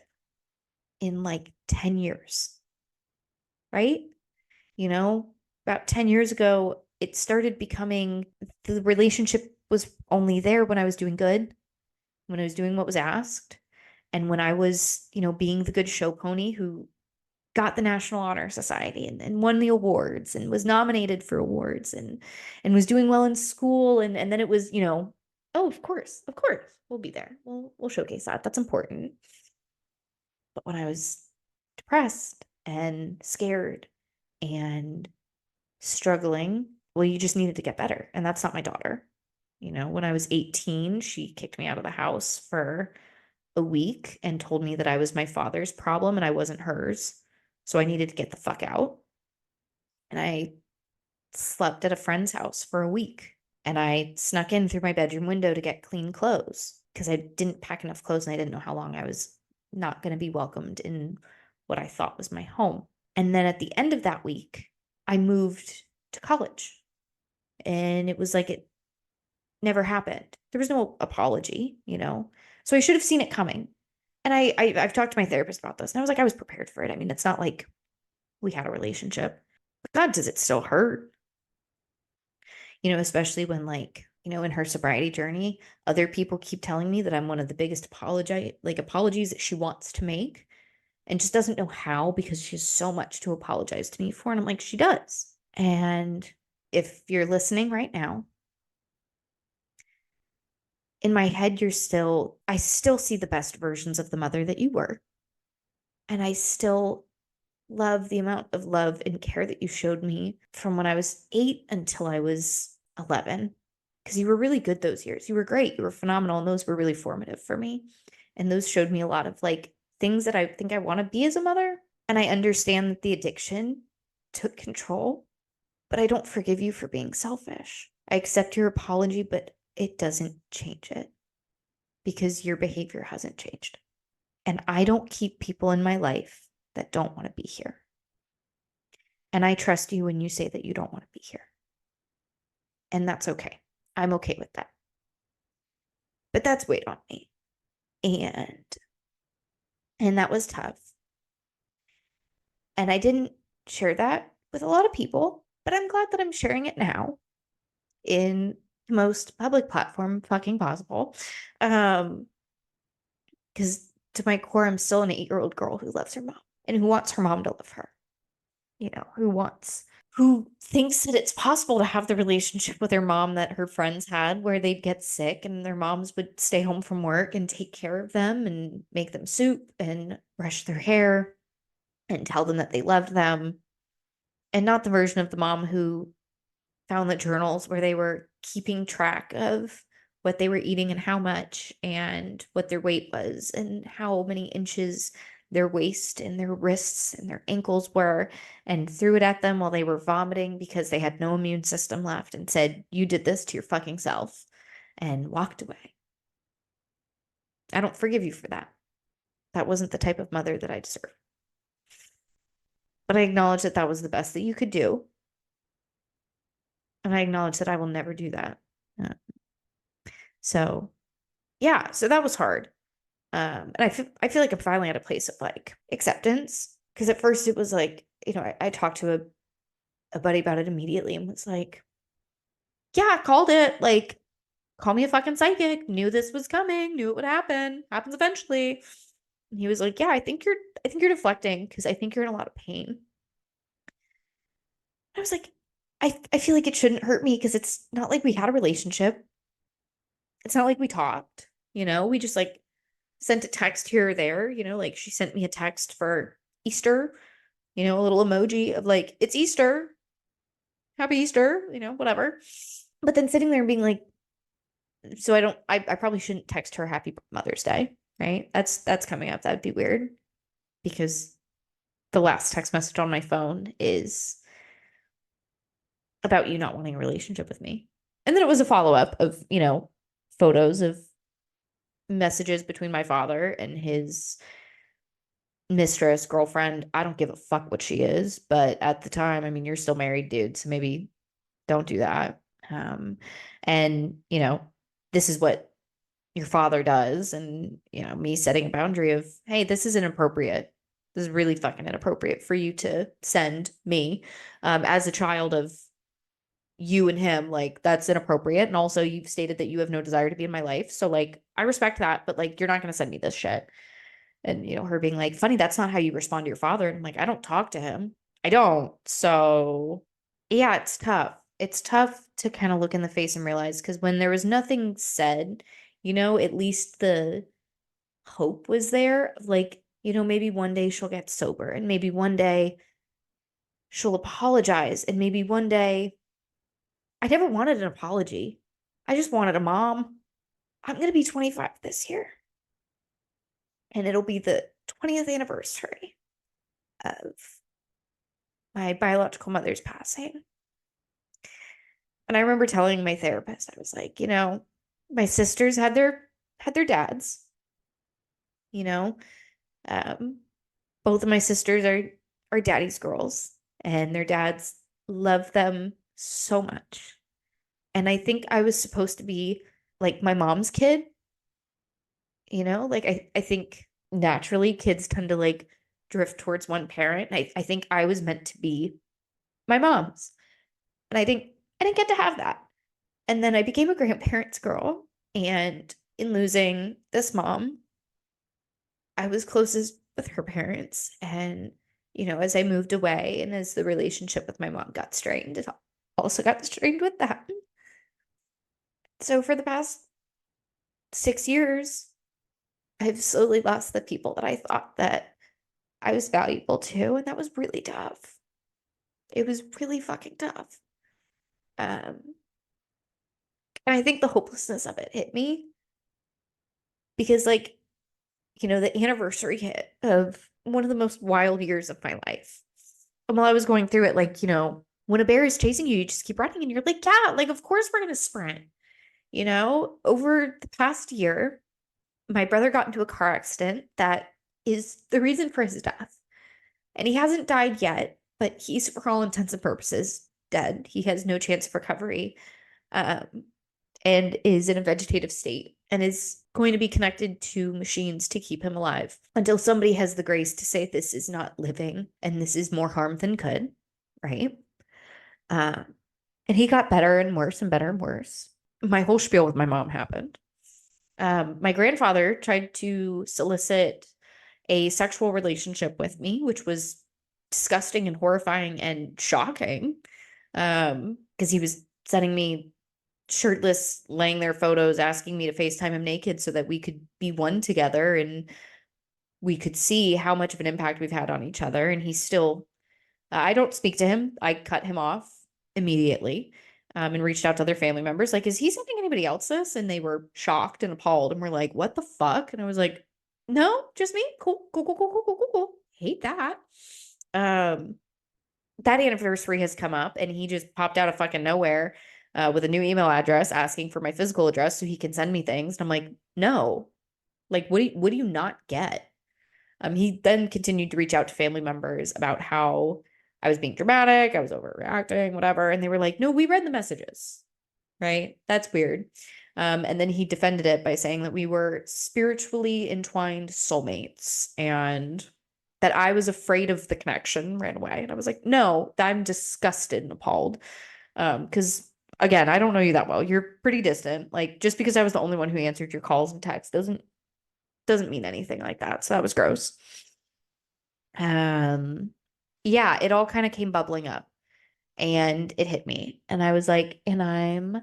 in like 10 years, right? You know, about 10 years ago, it started becoming the relationship was only there when I was doing good, when I was doing what was asked, and when I was, being the good show pony who got the National Honor Society and won the awards and was nominated for awards and was doing well in school. And then it was, oh, of course, we'll be there. We'll showcase that. That's important. But when I was depressed and scared and struggling, well, you just needed to get better. And that's not my daughter. When I was 18, she kicked me out of the house for a week and told me that I was my father's problem and I wasn't hers. So I needed to get the fuck out. And I slept at a friend's house for a week. And I snuck in through my bedroom window to get clean clothes because I didn't pack enough clothes and I didn't know how long I was not going to be welcomed in what I thought was my home. And then at the end of that week, I moved to college. And it was like it never happened. There was no apology. So I should have seen it coming. And I've talked to my therapist about this, and I was like, I was prepared for it. I mean, it's not like we had a relationship, but God, does it still hurt? Especially when in her sobriety journey, other people keep telling me that I'm one of the biggest apologies that she wants to make and just doesn't know how because she has so much to apologize to me for. And I'm like, she does. And if you're listening right now, in my head, I still see the best versions of the mother that you were. And I still love the amount of love and care that you showed me from when I was 8 until I was 11. Because you were really good those years. You were great. You were phenomenal. And those were really formative for me. And those showed me a lot of things that I think I want to be as a mother. And I understand that the addiction took control, but I don't forgive you for being selfish. I accept your apology, but it doesn't change it because your behavior hasn't changed. And I don't keep people in my life that don't want to be here. And I trust you when you say that you don't want to be here. And that's okay. I'm okay with that. But that's weighed on me. And that was tough. And I didn't share that with a lot of people, but I'm glad that I'm sharing it now in the most public platform fucking possible. Because to my core, I'm still an 8-year-old girl who loves her mom and who wants her mom to love her. Who thinks that it's possible to have the relationship with her mom that her friends had, where they'd get sick and their moms would stay home from work and take care of them and make them soup and brush their hair and tell them that they loved them. And not the version of the mom who found the journals where they were keeping track of what they were eating and how much and what their weight was and how many inches their waist and their wrists and their ankles were, and threw it at them while they were vomiting because they had no immune system left and said, you did this to your fucking self, and walked away. I don't forgive you for that. That wasn't the type of mother that I deserve. But I acknowledge that that was the best that you could do. And I acknowledge that I will never do that. Uh, so yeah, so that was hard. And I feel like I'm finally at a place of acceptance. Because at first it was I talked to a buddy about it immediately and was like, yeah, I called it. Call me a fucking psychic. Knew this was coming, knew it would happen. Happens eventually. And he was like, yeah, I think you're deflecting because I think you're in a lot of pain. I was like, I feel like it shouldn't hurt me because it's not like we had a relationship. It's not like we talked, we just sent a text here or there, she sent me a text for Easter, a little emoji of it's Easter. happy Easter, whatever. But then sitting there and being like, so I probably shouldn't text her happy Mother's Day, right? That's coming up. That'd be weird because the last text message on my phone is about you not wanting a relationship with me. And then it was a follow up of, photos of messages between my father and his mistress, girlfriend. I don't give a fuck what she is, but at the time, I mean, you're still married, dude, so maybe don't do that. And, this is what your father does. And, me setting a boundary of, hey, this is inappropriate. This is really fucking inappropriate for you to send me as a child of you and him. Like, that's inappropriate. And also, you've stated that you have no desire to be in my life. So, like, I respect that, but like, you're not going to send me this shit. And, her being like, funny, that's not how you respond to your father. And I'm like, I don't talk to him. I don't. So, yeah, it's tough. It's tough to kind of look in the face and realize because when there was nothing said, at least the hope was there. Like, maybe one day she'll get sober and maybe one day she'll apologize. And maybe one day I never wanted an apology. I just wanted a mom. I'm going to be 25 this year and it'll be the 20th anniversary of my biological mother's passing. And I remember telling my therapist, I was like, my sisters had their dads, you know. Um, both of my sisters are daddy's girls, and their dads love them so much. And I think I was supposed to be like my mom's kid, like I think naturally kids tend to like drift towards one parent. I think I was meant to be my mom's. And I didn't get to have that. And then I became a grandparents girl. And in losing this mom, I was closest with her parents. And, as I moved away and as the relationship with my mom got strained, it also got strained with that. So for the past 6 years, I've slowly lost the people that I thought that I was valuable to. And that was really tough. It was really fucking tough. Um, and I think the hopelessness of it hit me because, like, the anniversary hit of one of the most wild years of my life. And while I was going through it, like, when a bear is chasing you, you just keep running and you're like, yeah, like, of course we're going to sprint. Over the past year, my brother got into a car accident that is the reason for his death. And he hasn't died yet, but he's, for all intents and purposes, dead. He has no chance of recovery. Um, and is in a vegetative state and is going to be connected to machines to keep him alive until somebody has the grace to say this is not living and this is more harm than good, right? And he got better and worse and better and worse. My whole spiel with my mom happened. My grandfather tried to solicit a sexual relationship with me, which was disgusting and horrifying and shocking. Because he was sending me shirtless, laying there photos, asking me to FaceTime him naked so that we could be one together and we could see how much of an impact we've had on each other. And he's still, I don't speak to him. I cut him off immediately and reached out to other family members. Like, is he sending anybody else this? And they were shocked and appalled and were like, what the fuck? And I was like, no, just me. Cool, cool, cool, cool, cool, cool, cool, cool. Hate that. That anniversary has come up and he just popped out of fucking nowhere with a new email address asking for my physical address so he can send me things. And I'm like, no, like, what do you not get? He then continued to reach out to family members about how I was being dramatic, I was overreacting, whatever. And they were like, no, we read the messages, right? That's weird. And then he defended it by saying that we were spiritually entwined soulmates and that I was afraid of the connection, ran away. And I was like, no, I'm disgusted and appalled. Because again, I don't know you that well. You're pretty distant. Like, just because I was the only one who answered your calls and texts doesn't mean anything like that. So that was gross. Yeah, it all kind of came bubbling up and it hit me. And I was like, and I'm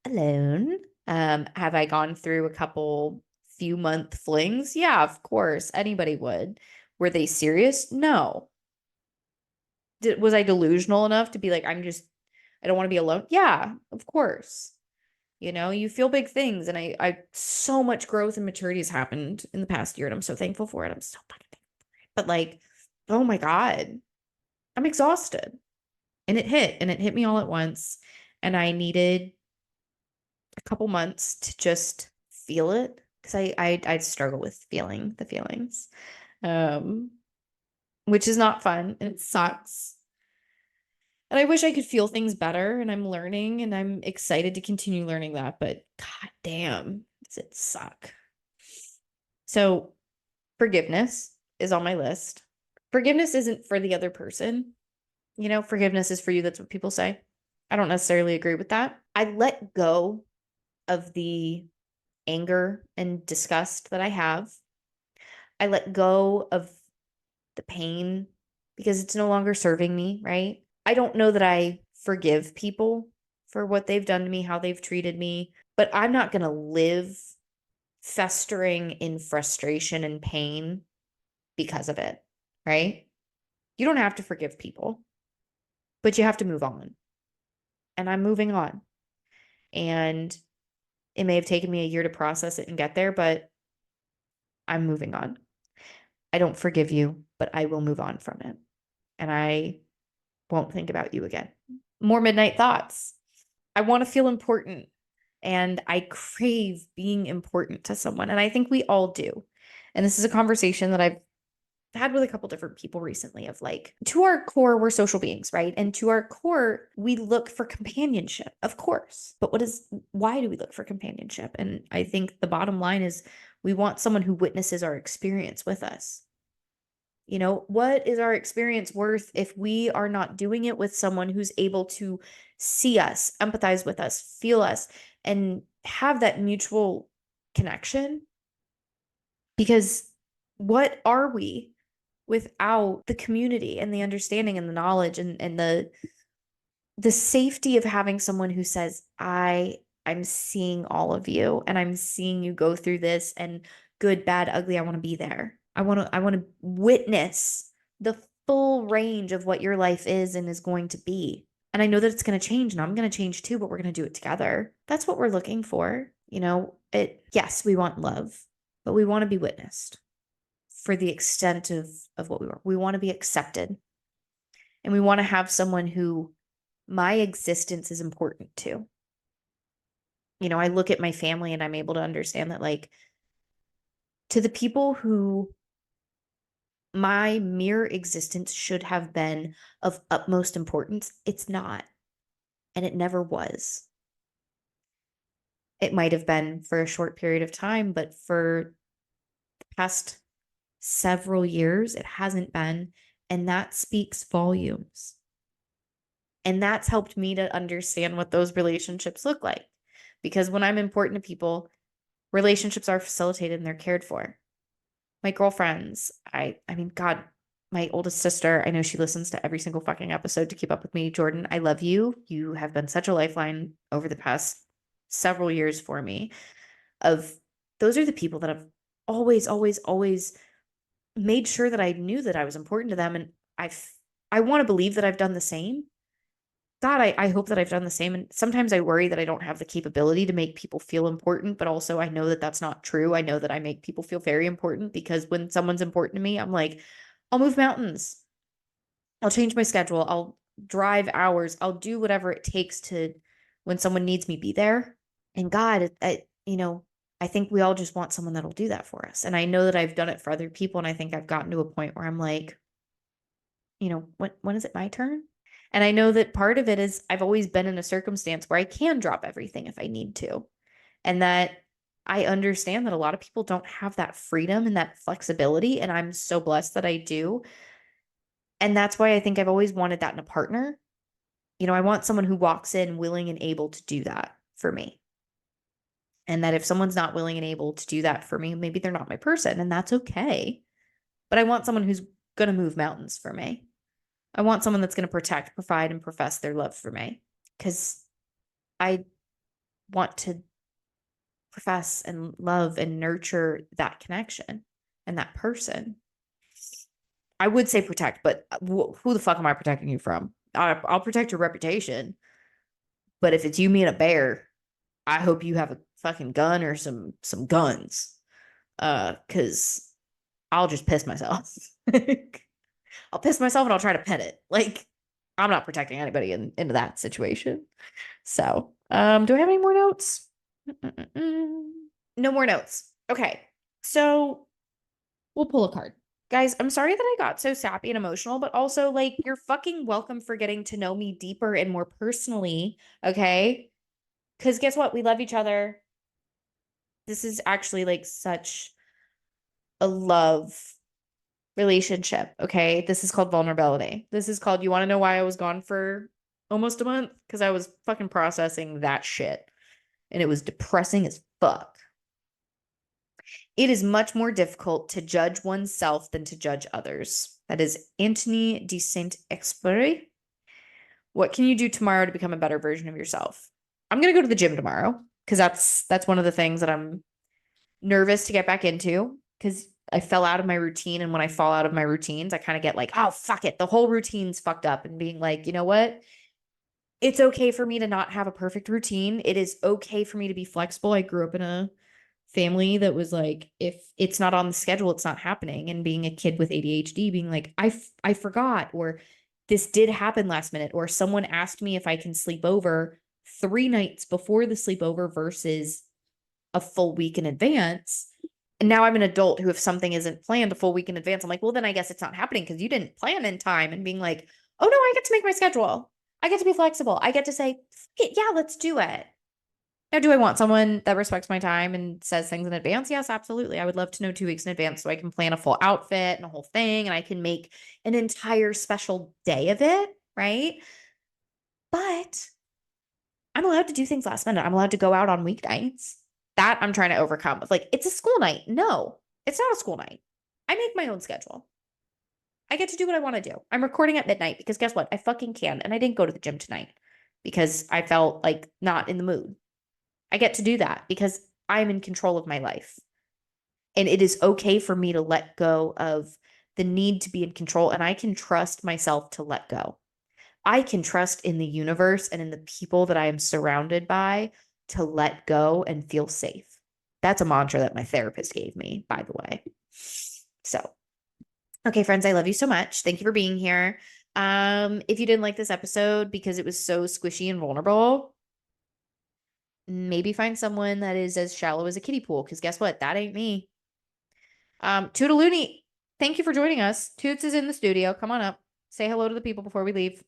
alone. Have I gone through a couple few month flings? Yeah, of course. Anybody would. Were they serious? No. Was I delusional enough to be like, I'm just I don't want to be alone. Yeah, of course. You feel big things. And I so much growth and maturity has happened in the past year. And I'm so thankful for it. I'm so fucking thankful for it. But like, oh my God, I'm exhausted. And it hit me all at once. And I needed a couple months to just feel it. Because I struggle with feeling the feelings. Um, which is not fun and it sucks. And I wish I could feel things better, and I'm learning and I'm excited to continue learning that, but god damn, does it suck. So, forgiveness is on my list. Forgiveness isn't for the other person. Forgiveness is for you. That's what people say. I don't necessarily agree with that. I let go of the anger and disgust that I have. I let go of the pain because it's no longer serving me, right? I don't know that I forgive people for what they've done to me, how they've treated me, but I'm not going to live festering in frustration and pain because of it, right? You don't have to forgive people, but you have to move on. And I'm moving on. And it may have taken me a year to process it and get there, but I'm moving on. I don't forgive you, but I will move on from it. And I won't think about you again. More midnight thoughts. I want to feel important and I crave being important to someone. And I think we all do. And this is a conversation that I've had with a couple different people recently of like, to our core, we're social beings, right? And to our core, we look for companionship, of course. But why do we look for companionship? And I think the bottom line is we want someone who witnesses our experience with us. What is our experience worth if we are not doing it with someone who's able to see us, empathize with us, feel us, and have that mutual connection? Because what are we without the community and the understanding and the knowledge and the safety of having someone who says, I'm seeing all of you and I'm seeing you go through this and good, bad, ugly, I want to be there. I want to witness the full range of what your life is and is going to be. And I know that it's going to change and I'm going to change too, but we're going to do it together. That's what we're looking for. Yes, we want love, but we want to be witnessed for the extent of what we were. We want to be accepted. And we want to have someone who my existence is important to. I look at my family and I'm able to understand that, like, to the people who my mere existence should have been of utmost importance, it's not. And it never was. It might have been for a short period of time, but for the past several years, it hasn't been. And that speaks volumes. And that's helped me to understand what those relationships look like. Because when I'm important to people, relationships are facilitated and they're cared for. My girlfriends, I mean, God, my oldest sister, I know she listens to every single fucking episode to keep up with me. Jordan, I love you. You have been such a lifeline over the past several years for me. Those are the people that have always, always, always made sure that I knew that I was important to them. And I want to believe that I've done the same. God, I hope that I've done the same. And sometimes I worry that I don't have the capability to make people feel important, but also I know that that's not true. I know that I make people feel very important because when someone's important to me, I'm like, I'll move mountains. I'll change my schedule. I'll drive hours. I'll do whatever it takes to, when someone needs me, be there. And God, I think we all just want someone that'll do that for us. And I know that I've done it for other people. And I think I've gotten to a point where I'm like, when is it my turn? And I know that part of it is I've always been in a circumstance where I can drop everything if I need to. And that I understand that a lot of people don't have that freedom and that flexibility. And I'm so blessed that I do. And that's why I think I've always wanted that in a partner. I want someone who walks in willing and able to do that for me. And that if someone's not willing and able to do that for me, maybe they're not my person, and that's okay. But I want someone who's going to move mountains for me. I want someone that's going to protect, provide, and profess their love for me because I want to profess and love and nurture that connection and that person. I would say protect, but who the fuck am I protecting you from? I'll protect your reputation. But if it's you, me, and a bear, I hope you have a fucking gun or some guns. Cause I'll just piss myself. I'll piss myself and I'll try to pet it. Like, I'm not protecting anybody into that situation. So, do I have any more notes? No more notes. Okay. So we'll pull a card. Guys, I'm sorry that I got so sappy and emotional, but also like you're fucking welcome for getting to know me deeper and more personally. Okay. Because guess what? We love each other. This is actually like such a love relationship. Okay. This is called vulnerability. This is called, you want to know why I was gone for almost a month? Because I was fucking processing that shit and it was depressing as fuck. It is much more difficult to judge oneself than to judge others. That is Anthony de Saint-Exupéry. What can you do tomorrow to become a better version of yourself? I'm going to go to the gym tomorrow because that's one of the things that I'm nervous to get back into because I fell out of my routine. And when I fall out of my routines, I kind of get like, oh, fuck it. The whole routine's fucked up and being like, you know what? It's okay for me to not have a perfect routine. It is okay for me to be flexible. I grew up in a family that was like, if it's not on the schedule, it's not happening. And being a kid with ADHD, being like, I forgot, or this did happen last minute, or someone asked me if I can sleep over 3 nights before the sleepover versus a full week in advance. And now I'm an adult who, if something isn't planned a full week in advance, I'm like, well, then I guess it's not happening because you didn't plan in time. And being like, oh no, I get to make my schedule. I get to be flexible. I get to say, yeah, let's do it. Now, do I want someone that respects my time and says things in advance? Yes, absolutely. I would love to know 2 weeks in advance so I can plan a full outfit and a whole thing and I can make an entire special day of it, right? But I'm allowed to do things last minute. I'm allowed to go out on weeknights. That I'm trying to overcome with like, it's a school night. No, it's not a school night. I make my own schedule. I get to do what I want to do. I'm recording at midnight because guess what? I fucking can. And I didn't go to the gym tonight because I felt like not in the mood. I get to do that because I'm in control of my life. And it is okay for me to let go of the need to be in control. And I can trust myself to let go. I can trust in the universe and in the people that I am surrounded by to let go and feel safe. That's a mantra that my therapist gave me, by the way. So, okay, friends, I love you so much. Thank you for being here. If you didn't like this episode because it was so squishy and vulnerable, maybe find someone that is as shallow as a kiddie pool, because guess what? That ain't me. Toodaloonie, thank you for joining us. Toots is in the studio. Come on up. Say hello to the people before we leave.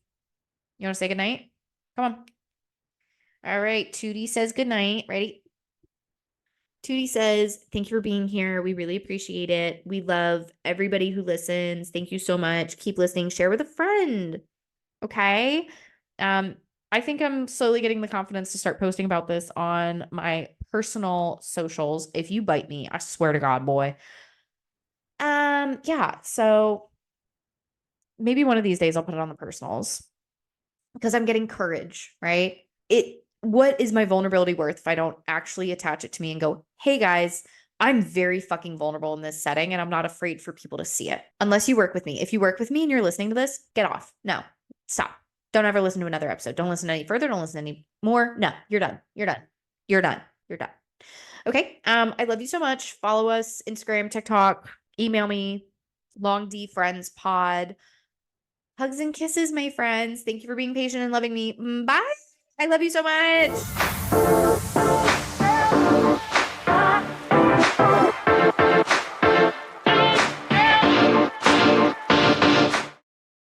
You want to say goodnight? Come on. All right. Tootie says goodnight. Ready? Tootie says, thank you for being here. We really appreciate it. We love everybody who listens. Thank you so much. Keep listening. Share with a friend. Okay. I think I'm slowly getting the confidence to start posting about this on my personal socials. If you bite me, I swear to God, boy. Yeah. So maybe one of these days I'll put it on the personals because I'm getting courage, right? What is my vulnerability worth if I don't actually attach it to me and go, hey guys, I'm very fucking vulnerable in this setting and I'm not afraid for people to see it. Unless you work with me. If you work with me and you're listening to this, get off. No, stop. Don't ever listen to another episode. Don't listen any further. Don't listen any more. No, you're done. You're done. You're done. You're done. Okay. I love you so much. Follow us, Instagram, TikTok, email me, longdfriendspod. Hugs and kisses, my friends. Thank you for being patient and loving me. Bye. I love you so much.